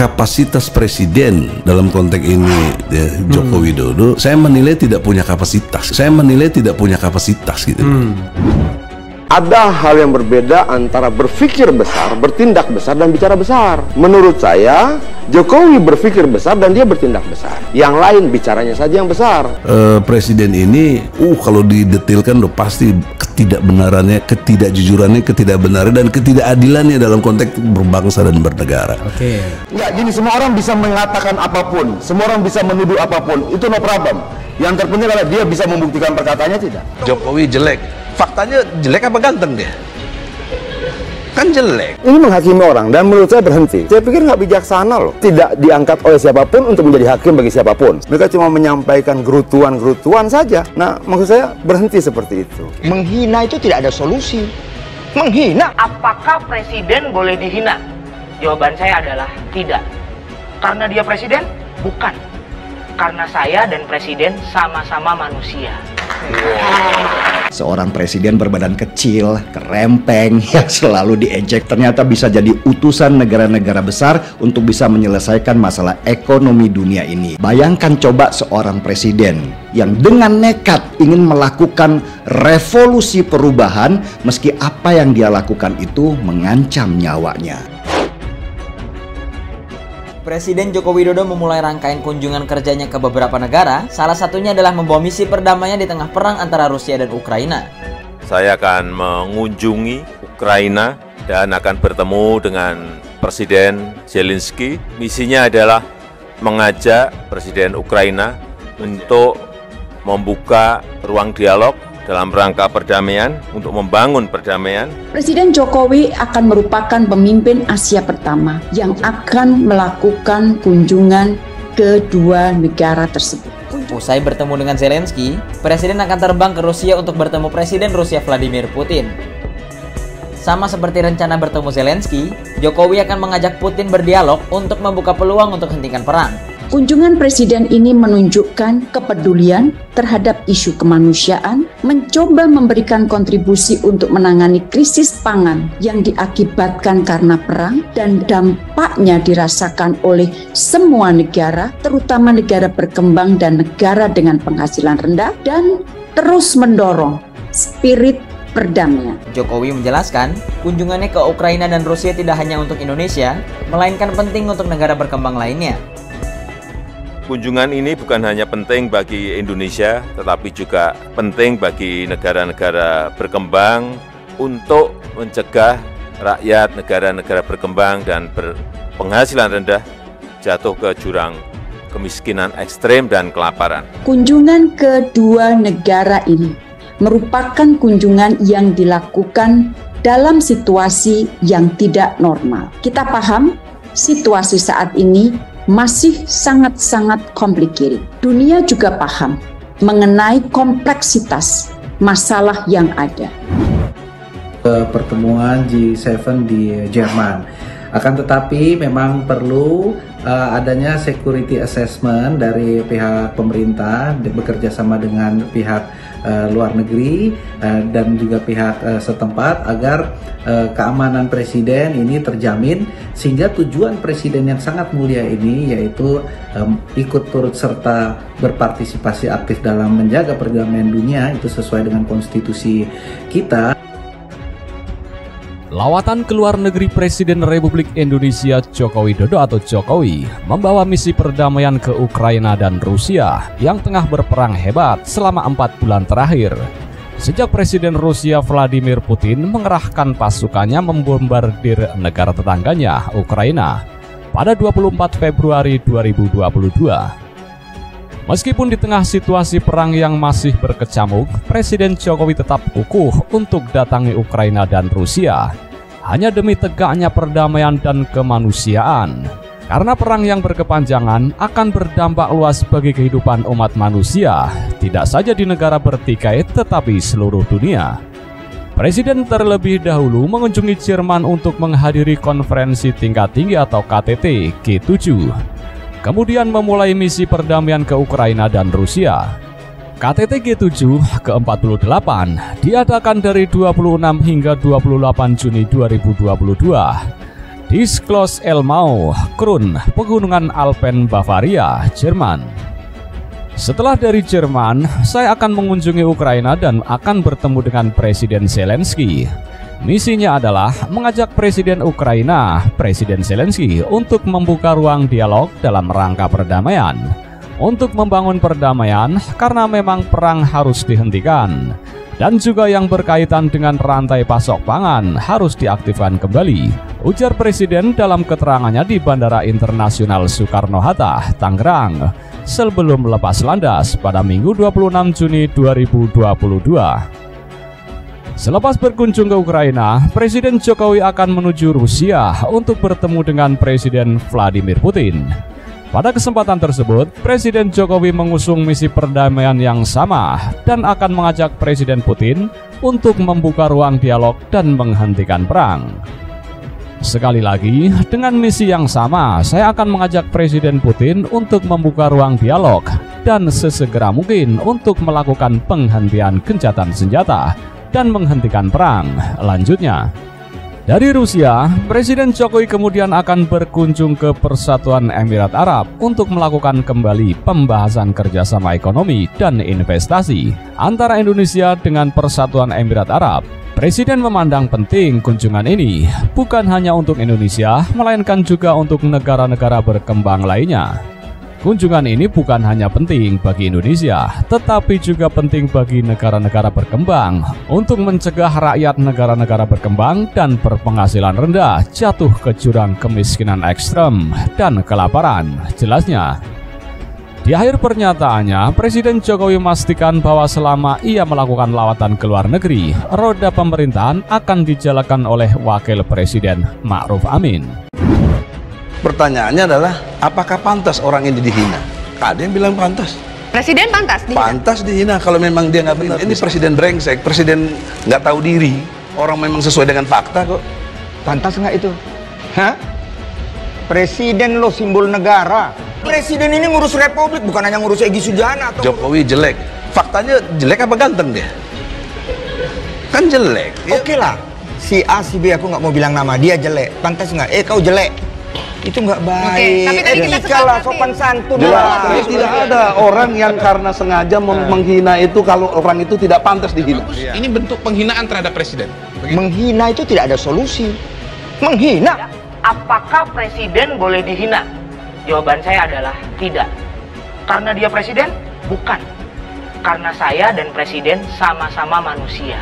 kapasitas presiden dalam konteks ini ya, Joko Widodo, saya menilai tidak punya kapasitas. Gitu. Ada hal yang berbeda antara berpikir besar, bertindak besar, dan bicara besar. Menurut saya, Jokowi berpikir besar dan dia bertindak besar. Yang lain bicaranya saja yang besar. Presiden ini, kalau didetilkan loh pasti ketidakbenarannya, ketidakjujurannya, ketidakbenaran dan ketidakadilannya dalam konteks berbangsa dan bernegara. Oke. Enggak, gini, semua orang bisa mengatakan apapun, semua orang bisa menuduh apapun, itu no problem. Yang terpenting adalah dia bisa membuktikan perkataannya tidak. Jokowi jelek. Faktanya jelek apa ganteng dia? Kan jelek. Ini menghakimi orang dan menurut saya berhenti. Saya pikir nggak bijaksana loh. Tidak diangkat oleh siapapun untuk menjadi hakim bagi siapapun. Mereka cuma menyampaikan gerutuan-gerutuan saja. Nah, maksud saya berhenti seperti itu. Menghina itu tidak ada solusi. Menghina? Apakah presiden boleh dihina? Jawaban saya adalah tidak. Karena dia presiden? Bukan. Karena saya dan presiden sama-sama manusia. Seorang presiden berbadan kecil, kerempeng, yang selalu diejek, ternyata bisa jadi utusan negara-negara besar untuk bisa menyelesaikan masalah ekonomi dunia ini. Bayangkan coba seorang presiden yang dengan nekat ingin melakukan revolusi perubahan, meski apa yang dia lakukan itu mengancam nyawanya. Presiden Joko Widodo memulai rangkaian kunjungan kerjanya ke beberapa negara, salah satunya adalah membawa misi perdamaian di tengah perang antara Rusia dan Ukraina. Saya akan mengunjungi Ukraina dan akan bertemu dengan Presiden Zelensky. Misinya adalah mengajak Presiden Ukraina untuk membuka ruang dialog dalam rangka perdamaian, untuk membangun perdamaian. Presiden Jokowi akan merupakan pemimpin Asia pertama yang akan melakukan kunjungan ke dua negara tersebut. Usai bertemu dengan Zelensky, Presiden akan terbang ke Rusia untuk bertemu Presiden Rusia Vladimir Putin. Sama seperti rencana bertemu Zelensky, Jokowi akan mengajak Putin berdialog untuk membuka peluang untuk hentikan perang. Kunjungan presiden ini menunjukkan kepedulian terhadap isu kemanusiaan, mencoba memberikan kontribusi untuk menangani krisis pangan yang diakibatkan karena perang dan dampaknya dirasakan oleh semua negara, terutama negara berkembang dan negara dengan penghasilan rendah, dan terus mendorong spirit perdamaian. Jokowi menjelaskan, kunjungannya ke Ukraina dan Rusia tidak hanya untuk Indonesia, melainkan penting untuk negara berkembang lainnya. Kunjungan ini bukan hanya penting bagi Indonesia, tetapi juga penting bagi negara-negara berkembang untuk mencegah rakyat negara-negara berkembang dan berpenghasilan rendah jatuh ke jurang kemiskinan ekstrem dan kelaparan. Kunjungan kedua negara ini merupakan kunjungan yang dilakukan dalam situasi yang tidak normal. Kita paham situasi saat ini masih sangat-sangat complicated. Dunia juga paham mengenai kompleksitas masalah yang ada. Pertemuan G7 di Jerman. Akan tetapi memang perlu adanya security assessment dari pihak pemerintah bekerja sama dengan pihak luar negeri dan juga pihak setempat agar keamanan presiden ini terjamin, sehingga tujuan presiden yang sangat mulia ini yaitu ikut turut serta berpartisipasi aktif dalam menjaga perdamaian dunia itu sesuai dengan konstitusi kita. Lawatan ke luar negeri Presiden Republik Indonesia Joko Widodo atau Jokowi membawa misi perdamaian ke Ukraina dan Rusia yang tengah berperang hebat selama 4 bulan terakhir. Sejak Presiden Rusia Vladimir Putin mengerahkan pasukannya membombardir negara tetangganya, Ukraina, pada 24 Februari 2022. Meskipun di tengah situasi perang yang masih berkecamuk, Presiden Jokowi tetap kukuh untuk datangi Ukraina dan Rusia, hanya demi tegaknya perdamaian dan kemanusiaan. Karena perang yang berkepanjangan akan berdampak luas bagi kehidupan umat manusia, tidak saja di negara bertikai tetapi seluruh dunia. Presiden terlebih dahulu mengunjungi Jerman untuk menghadiri konferensi tingkat tinggi atau KTT G7. Kemudian memulai misi perdamaian ke Ukraina dan Rusia. KTT G7 ke-48 diadakan dari 26 hingga 28 Juni 2022 di Schloss Elmau, Krun, Pegunungan Alpen Bavaria, Jerman. Setelah dari Jerman, saya akan mengunjungi Ukraina dan akan bertemu dengan Presiden Zelensky. Misinya adalah mengajak Presiden Ukraina, Presiden Zelensky, untuk membuka ruang dialog dalam rangka perdamaian. Untuk membangun perdamaian karena memang perang harus dihentikan. Dan juga yang berkaitan dengan rantai pasok pangan harus diaktifkan kembali, ujar Presiden dalam keterangannya di Bandara Internasional Soekarno-Hatta, Tangerang, sebelum lepas landas pada Minggu 26 Juni 2022. Selepas berkunjung ke Ukraina, Presiden Jokowi akan menuju Rusia untuk bertemu dengan Presiden Vladimir Putin. Pada kesempatan tersebut, Presiden Jokowi mengusung misi perdamaian yang sama dan akan mengajak Presiden Putin untuk membuka ruang dialog dan menghentikan perang. Sekali lagi, dengan misi yang sama, saya akan mengajak Presiden Putin untuk membuka ruang dialog dan sesegera mungkin untuk melakukan penghentian gencatan senjata dan menghentikan perang. Lanjutnya, dari Rusia, Presiden Jokowi kemudian akan berkunjung ke Persatuan Emirat Arab untuk melakukan kembali pembahasan kerjasama ekonomi dan investasi antara Indonesia dengan Persatuan Emirat Arab. Presiden memandang penting kunjungan ini bukan hanya untuk Indonesia, melainkan juga untuk negara-negara berkembang lainnya. Kunjungan ini bukan hanya penting bagi Indonesia, tetapi juga penting bagi negara-negara berkembang untuk mencegah rakyat negara-negara berkembang dan berpenghasilan rendah jatuh ke jurang kemiskinan ekstrem dan kelaparan. Jelasnya, di akhir pernyataannya, Presiden Jokowi memastikan bahwa selama ia melakukan lawatan ke luar negeri, roda pemerintahan akan dijalankan oleh Wakil Presiden Ma'ruf Amin. Pertanyaannya adalah, apakah pantas orang ini dihina? Ada yang bilang pantas. Presiden pantas dihina? Pantas dihina kalau memang dia nggak benar. Ini presiden brengsek, presiden nggak tahu diri. Orang memang sesuai dengan fakta kok. Pantas nggak itu? Hah? Presiden lo simbol negara. Presiden ini ngurus republik, bukan hanya ngurus Egy Sujana atau Jokowi jelek. Faktanya jelek apa ganteng dia? Kan jelek. Oke lah, si A, si B, aku nggak mau bilang nama, dia jelek. Pantas nggak? Kau jelek. Itu nggak baik. Tapi tadi kita Etika lah, sopan santun lah. Tidak ada orang yang karena sengaja menghina itu kalau orang itu tidak pantas dihina. Ini bentuk penghinaan terhadap presiden. Menghina itu tidak ada solusi. Menghina. Apakah presiden boleh dihina? Jawaban saya adalah tidak. Karena dia presiden? Bukan. Karena saya dan presiden sama-sama manusia.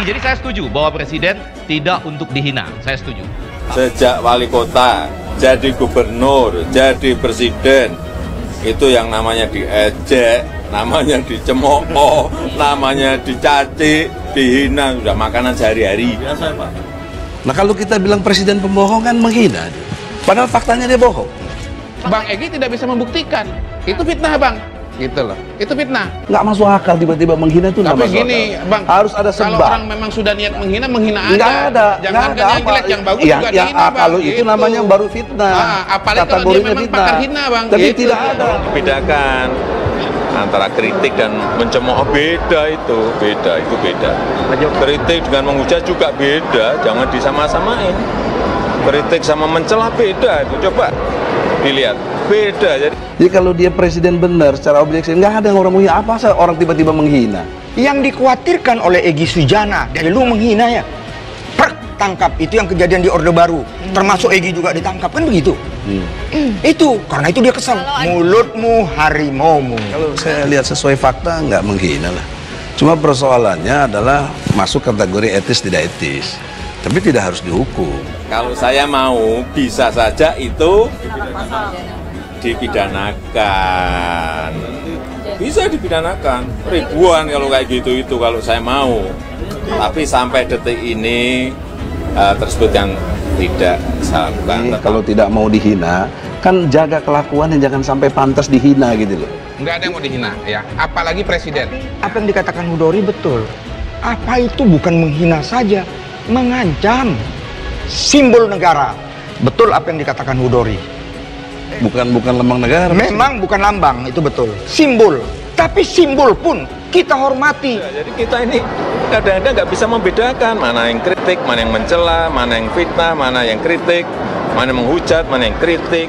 Jadi saya setuju bahwa presiden tidak untuk dihina. Saya setuju. Sejak wali kota, jadi gubernur, jadi presiden, itu yang namanya diejek, namanya dicemooh, namanya dicaci, dihina, sudah makanan sehari-hari. Biasa, Pak. Nah kalau kita bilang presiden pembohong kan menghina, padahal faktanya dia bohong. Bang Egy tidak bisa membuktikan, itu fitnah Bang. Gitu loh, itu fitnah. Nggak masuk akal tiba-tiba menghina itu. Tapi gini, akal. Bang, harus ada sebab. Kalau orang memang sudah niat menghina, menghina aja. Nggak ada. Jangan nggak ada yang jelek, yang bagus juga dihina, Bang. Kalau itu namanya baru fitnah. Apalagi kalau dia memang pakar hina, Bang. Tapi gitu. Tidak ada. Bedakan antara kritik dan mencemooh, beda itu beda. Kritik dengan menghujat juga beda, jangan disama-samain. Kritik sama mencela beda, itu coba dilihat, beda. Jadi kalau dia presiden benar secara objektif, nggak ada orang menghina. Apa sih orang tiba-tiba menghina? Yang dikhawatirkan oleh Egy Sujana dari lu menghina ya, tangkap. Itu yang kejadian di Orde Baru, termasuk Egy juga ditangkap, kan begitu? Itu karena itu dia kesal. Mulutmu harimaumu. Kalau saya lihat sesuai fakta nggak menghina lah. Cuma persoalannya adalah masuk kategori etis tidak etis, tapi tidak harus dihukum. Kalau saya mau, bisa saja itu dipidanakan. Bisa dipidanakan. Ribuan kalau kayak gitu itu kalau saya mau. Tapi sampai detik ini tersebut yang tidak saya lakukan. Kalau tidak mau dihina, kan jaga kelakuan yang jangan sampai pantas dihina gitu loh. Nggak ada yang mau dihina ya, apalagi presiden. Apa yang dikatakan Hudori betul. Apa itu bukan menghina saja, mengancam simbol negara. Betul apa yang dikatakan Hudori. Bukan lambang negara. Memang bukan lambang, itu betul. Simbol. Tapi simbol pun kita hormati. Jadi kita ini kadang-kadang nggak bisa membedakan mana yang kritik, mana yang mencela, mana yang fitnah, mana yang kritik, mana yang menghujat, mana yang kritik.